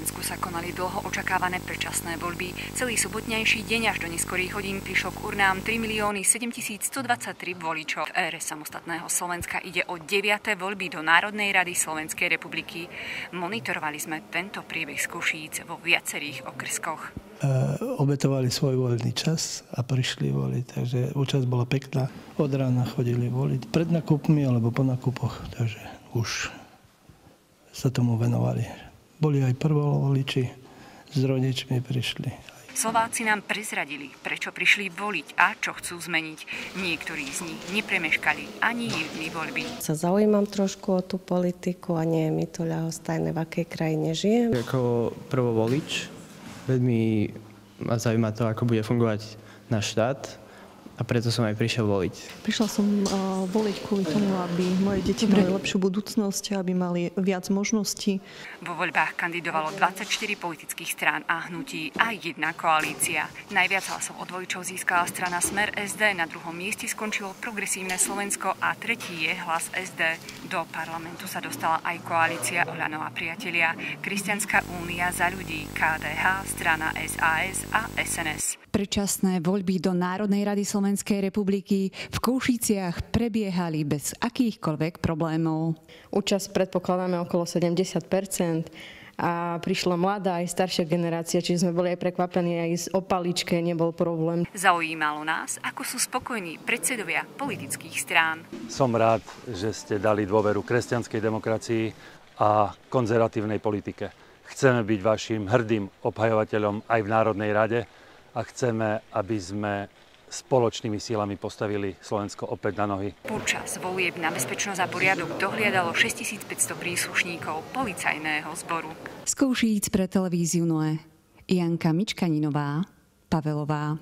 Slovensku sa konali dlho očakávané predčasné voľby. Celý sobotnejší deň až do neskorých hodín prišlo k urnám 3 723 voličov. V ére samostatného Slovenska ide o 9. voľby do Národnej rady Slovenskej republiky. Monitorovali sme tento priebeh z Košíc vo viacerých okrskoch. Obetovali svoj voľný čas a prišli voliť, takže účasť bola pekná. Od rána chodili voliť pred nakupmi alebo po nakupoch, takže už sa tomu venovali. Boli aj prvovoliči, s rodičmi prišli. Slováci nám prezradili, prečo prišli voliť a čo chcú zmeniť. Niektorí z nich nepremeškali ani jedny voľby. Sa zaujímam trošku o tú politiku a nie je mi to ľahostajné, v akej krajine žijem. Ako prvovolič veľmi ma zaujíma to, ako bude fungovať náš štát. A preto som aj prišiel voliť. Prišla som voliť kvôli tomu, aby moje deti mali lepšiu budúcnosť, aby mali viac možností. Vo voľbách kandidovalo 24 politických strán a hnutí a jedna koalícia. Najviac hlasov od voličov získala strana Smer SD, na druhom mieste skončilo Progresívne Slovensko a tretí je Hlas SD. Do parlamentu sa dostala aj koalícia Oľano a priatelia, Kresťanská únia za ľudí, KDH, strana SAS a SNS. Predčasné voľby do Národnej rady Slovenskej republiky v Košiciach prebiehali bez akýchkoľvek problémov. Účasť predpokladáme okolo 70% a prišla mladá aj staršia generácia, čiže sme boli aj prekvapení, aj z opaličke nebol problém. Zaujímalo nás, ako sú spokojní predsedovia politických strán. Som rád, že ste dali dôveru kresťanskej demokracii a konzervatívnej politike. Chceme byť vašim hrdým obhajovateľom aj v Národnej rade a chceme, aby sme spoločnými sílami postavili Slovensko opäť na nohy. Počas volieb na bezpečnosť a poriadok dohliadalo 6500 príslušníkov policajného zboru. Z Košíc pre televíziu Noe Janka Mičkaninová, Pavelová.